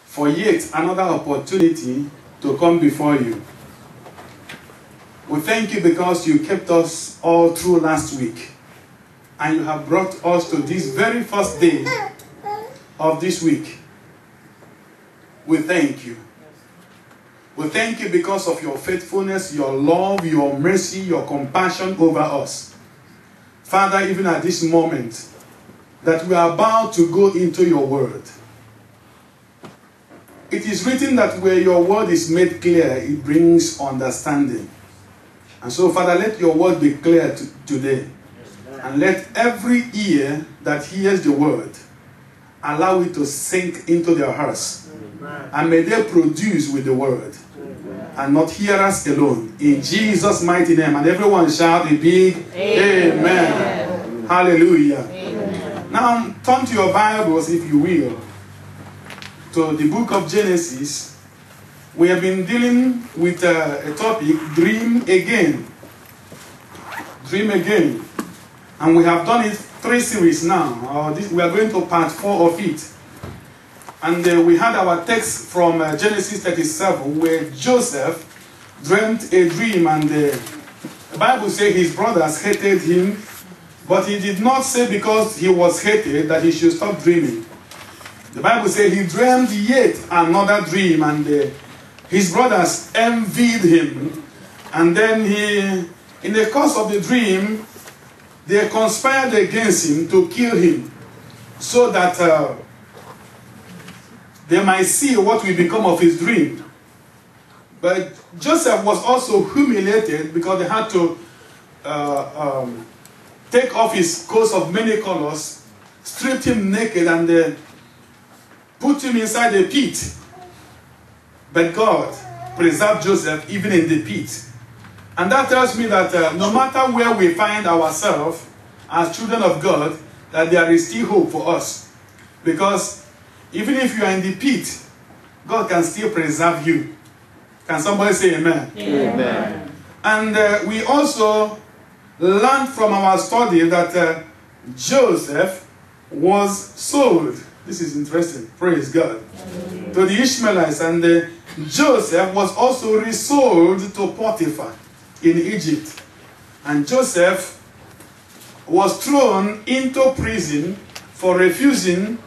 For yet another opportunity to come before you. We thank you because you kept us all through last week, and you have brought us to this very first day of this week. We thank you. We thank you because of your faithfulness, your love, your mercy, your compassion over us. Father, even at this moment that we are about to go into your word, it is written that where your word is made clear, it brings understanding. And so, Father, let your word be clear today. And let every ear that hears the word allow it to sink into their hearts. And may they produce with the word. And not hearers alone. In Jesus' mighty name. And everyone shout a big Amen. Amen. Hallelujah. Amen. Now, turn to your Bibles, if you will, to the book of Genesis. We have been dealing with a topic, dream again. Dream again. And we have done it 3 series now. We are going to part 4 of it. And we had our text from Genesis 37, where Joseph dreamt a dream, and the Bible says his brothers hated him, but he did not say because he was hated that he should stop dreaming. The Bible says he dreamed yet another dream, and his brothers envied him. And then in the course of the dream, they conspired against him to kill him, so that they might see what will become of his dream. But Joseph was also humiliated because they had to take off his coat of many colors, stripped him naked, and put him inside a pit. But God preserved Joseph even in the pit. And that tells me that no matter where we find ourselves as children of God, that there is still hope for us. Because even if you are in the pit, God can still preserve you. Can somebody say amen? Amen. And we also learned from our study that Joseph was sold. This is interesting. Praise God. Amen. To the Ishmaelites. And Joseph was also resold to Potiphar in Egypt. And Joseph was thrown into prison for refusing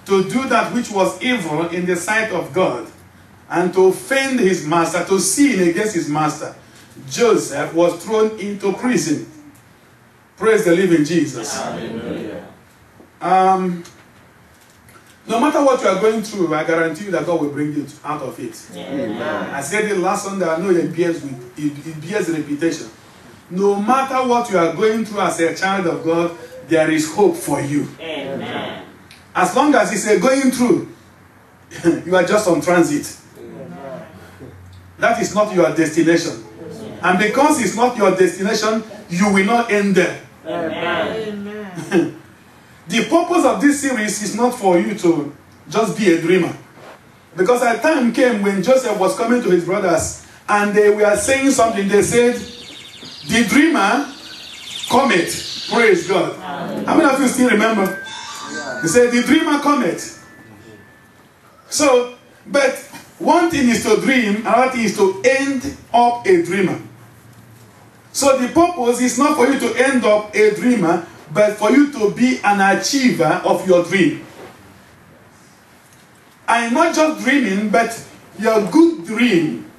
to do that which was evil in the sight of God, and to offend his master, to sin against his master. Joseph was thrown into prison. Praise the living Jesus. Hallelujah. No matter what you are going through, I guarantee you that God will bring you out of it. Amen. I said it last Sunday, I know it bears reputation. No matter what you are going through as a child of God, there is hope for you. Amen. As long as it's a going through, you are just on transit. Amen. That is not your destination. Amen. And because it's not your destination, you will not end there. Amen. The purpose of this series is not for you to just be a dreamer. Because a time came when Joseph was coming to his brothers and they were saying something. They said, the dreamer cometh. Praise God. Amen. How many of you still remember? He said, the dreamer cometh. So, but one thing is to dream, another thing is to end up a dreamer. So the purpose is not for you to end up a dreamer, but for you to be an achiever of your dream. And not just dreaming, but your good dream.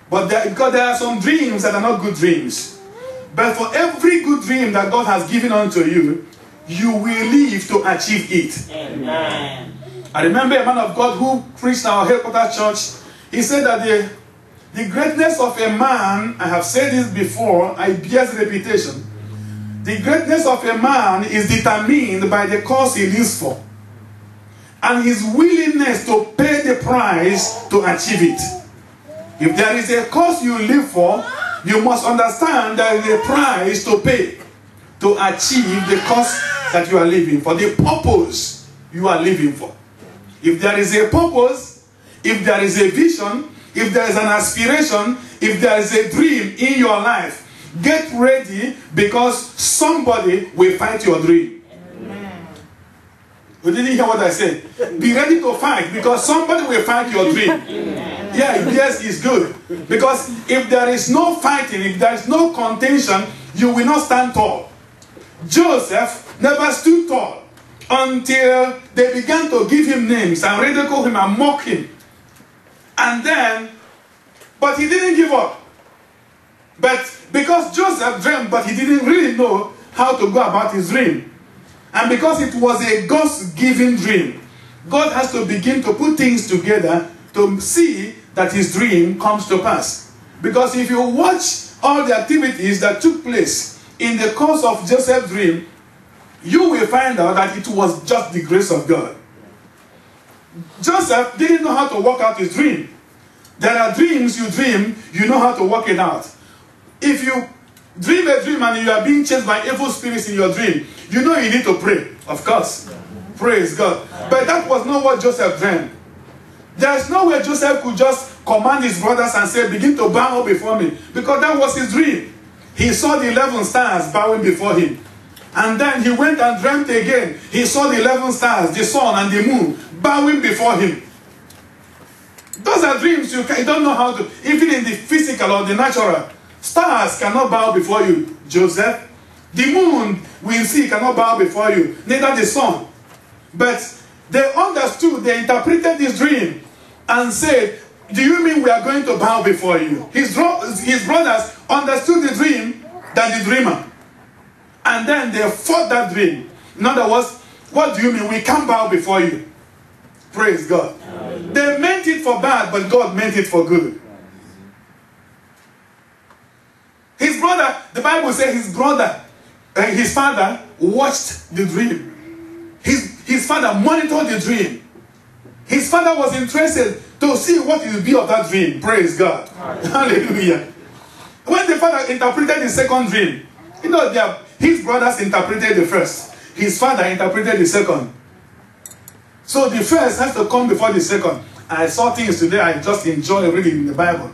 But because there are some dreams that are not good dreams. But for every good dream that God has given unto you, you will live to achieve it. Amen. I remember a man of God who preached our headquarters church. He said that the greatness of a man, I have said this before, I bears reputation. The greatness of a man is determined by the cause he lives for, and his willingness to pay the price to achieve it. If there is a cause you live for, you must understand there is a price to pay to achieve the cause that you are living for, the purpose you are living for. If there is a purpose, if there is a vision, if there is an aspiration, if there is a dream in your life, get ready, because somebody will fight your dream. Amen. You didn't hear what I said? Be ready to fight, because somebody will fight your dream. Yeah, yes, it's good. Because if there is no fighting, if there is no contention, you will not stand tall. Joseph never stood tall until they began to give him names and ridicule him and mock him. And then, but he didn't give up. But because Joseph dreamed, but he didn't really know how to go about his dream. And because it was a God's-given dream, God has to begin to put things together to see that his dream comes to pass. Because if you watch all the activities that took place in the course of Joseph's dream, you will find out that it was just the grace of God. Joseph didn't know how to work out his dream. There are dreams you dream, you know how to work it out. If you dream a dream and you are being chased by evil spirits in your dream, you know you need to pray, of course. Praise God. But that was not what Joseph dreamed. There's no way Joseph could just command his brothers and say, begin to bow before me. Because that was his dream. He saw the 11 stars bowing before him. And then he went and dreamt again. He saw the 11 stars, the sun and the moon bowing before him. Those are dreams you don't know how to, even in the physical or the natural. Stars cannot bow before you, Joseph. The moon we see cannot bow before you, neither the sun. But they understood, they interpreted this dream and said, do you mean we are going to bow before you? His brothers understood the dream than the dreamer. And then they fought that dream. In other words, what do you mean we can't bow before you? Praise God. They meant it for bad, but God meant it for good. His brother, the Bible says his father watched the dream. His father monitored the dream. His father was interested to see what it will be of that dream. Praise God. Hallelujah. When the father interpreted the second dream, you know, his brothers interpreted the first. His father interpreted the second. So the first has to come before the second. I saw things today I just enjoy reading in the Bible.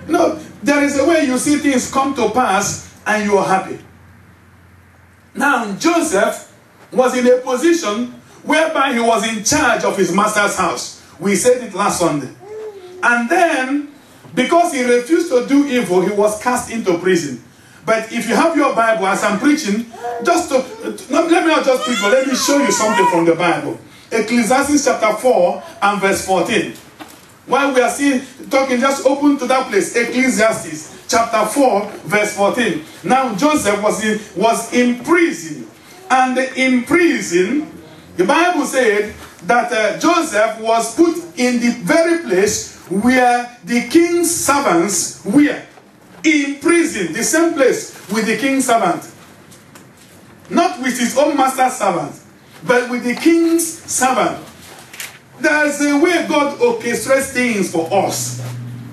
No, there is a way you see things come to pass and you are happy. Now, Joseph was in a position whereby he was in charge of his master's house. We said it last Sunday. And then, because he refused to do evil, he was cast into prison. But if you have your Bible, as I'm preaching, let me not just preach, but let me show you something from the Bible. Ecclesiastes chapter 4 and verse 14. While we are talking, just open to that place. Ecclesiastes chapter 4 verse 14. Now Joseph was in prison. And in prison, the Bible said that Joseph was put in the very place where the king's servants were. In prison, the same place with the king's servant. Not with his own master's servant, but with the king's servant. There's a way God orchestrates things for us.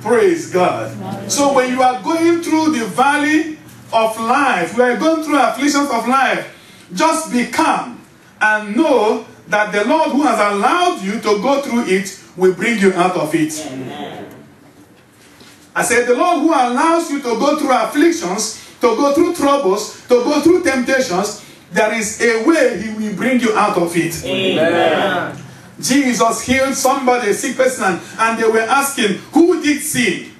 Praise God. So when you are going through the valley of life, we are going through afflictions of life, just be calm and know that the Lord who has allowed you to go through it will bring you out of it. Amen. I said the Lord who allows you to go through afflictions, to go through troubles, to go through temptations, there is a way he will bring you out of it. Amen. Jesus healed somebody, a sick person, and they were asking, who did sin?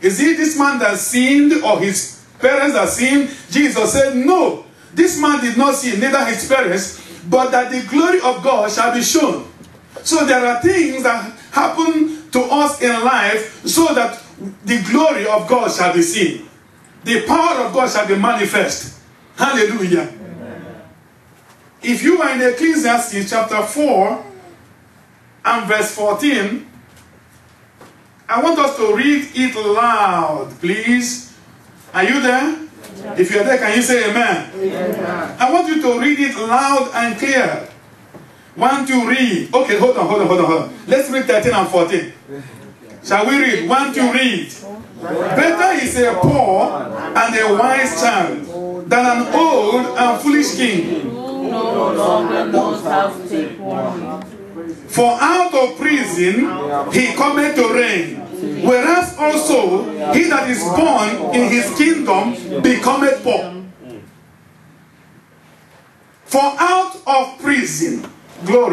Is it this man that sinned or his parents that sinned? Jesus said, no, this man did not sin, neither his parents, but that the glory of God shall be shown. So there are things that happen to us in life so that the glory of God shall be seen. The power of God shall be manifest. Hallelujah. Amen. If you are in Ecclesiastes chapter 4 and verse 14, I want us to read it loud, please. Are you there? Yeah. If you're there, can you say amen? Amen? I want you to read it loud and clear. 1, 2, read. Okay, hold on. Let's read 13 and 14. Shall we read? 1, 2, read. Better is a poor and a wise child than an old and foolish king. Who no longer knows how to take warning. For out of prison he cometh to reign. Whereas also he that is born in his kingdom becometh poor. For out of prison, glory.